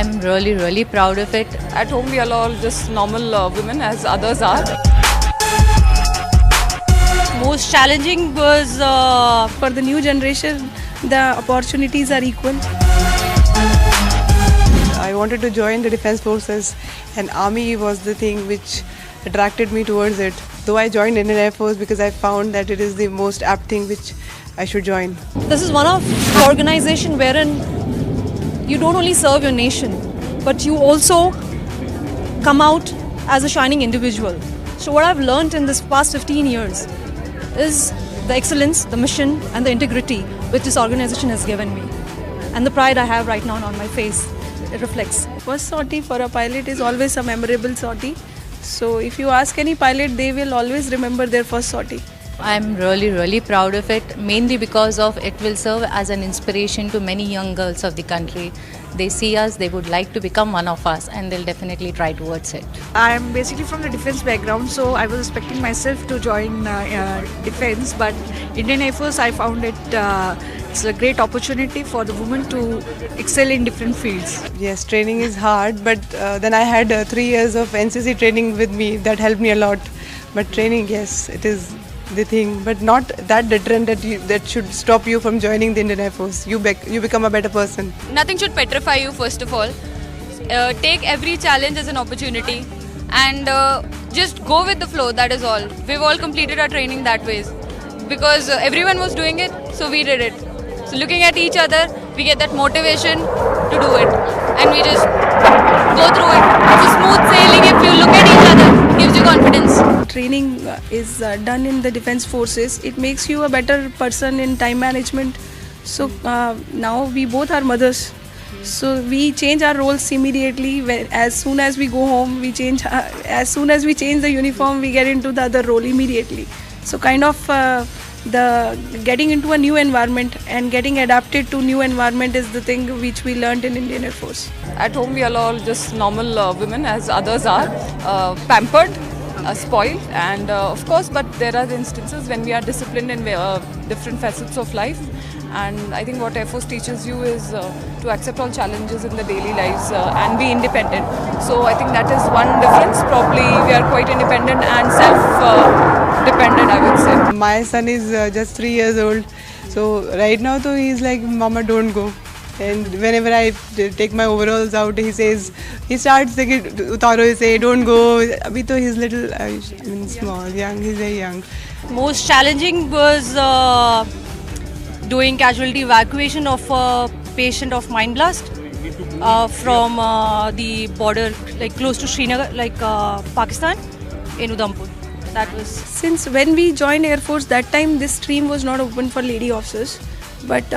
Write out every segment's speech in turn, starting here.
I'm really proud of it. At home, we are all just normal women as others are. Most challenging was for the new generation, the opportunities are equal. I wanted to join the Defence Forces, and Army was the thing which attracted me towards it. Though I joined Indian Air Force because I found that it is the most apt thing which I should join. This is one of the organization wherein you don't only serve your nation, but you also come out as a shining individual. So what I've learned in this past 15 years is the excellence, the mission and the integrity which this organization has given me. And the pride I have right now on my face, it reflects. First sortie for a pilot is always a memorable sortie. So if you ask any pilot, they will always remember their first sortie. I'm really proud of it, mainly because of it will serve as an inspiration to many young girls of the country. They see us, they would like to become one of us, and they'll definitely try towards it. I am basically from the defense background, so I was expecting myself to join defense, but Indian Air Force, I found it's a great opportunity for the women to excel in different fields. Yes, training is hard, but then I had 3 years of NCC training with me. That helped me a lot. But training, yes, it is the thing, but not that deterrent that should stop you from joining the Indian Air Force. You become a better person. Nothing should petrify you, first of all. Take every challenge as an opportunity and just go with the flow, that is all. We've all completed our training that way because everyone was doing it, so we did it. So looking at each other, we get that motivation to do it, and we just go through it. It's a smooth sailing if you look at each other, gives you confidence. Training is done in the defense forces. It makes you a better person in time management. So now we both are mothers. So we change our roles immediately. As soon as we go home, we change. As soon as we change the uniform, we get into the other role immediately. So kind of the getting into a new environment and getting adapted to new environment is the thing which we learned in Indian Air Force. At home, we are all just normal women as others are, pampered, spoiled, and of course, but there are instances when we are disciplined in different facets of life. And I think what Air Force teaches you is to accept all challenges in the daily lives and be independent. So I think that is one difference. Probably we are quite independent and self-dependent, I would say. My son is just 3 years old, so right now though he's like, "Mama, don't go." And whenever I take my overalls out, he starts saying, "Utaro," he say, "Don't go." Abhi to he's little, small, young. He's very young. Most challenging was doing casualty evacuation of a patient of mine blast from the border, like close to Srinagar, like Pakistan, in Udhampur. That was. Since when we joined Air Force, that time this stream was not open for lady officers. But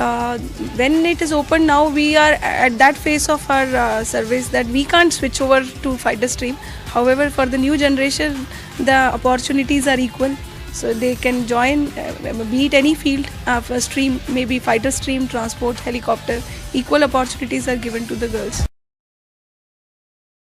when it is open now, we are at that phase of our service that we can't switch over to fighter stream. However, for the new generation, the opportunities are equal. So they can join, be it any field, stream, maybe fighter stream, transport, helicopter. Equal opportunities are given to the girls.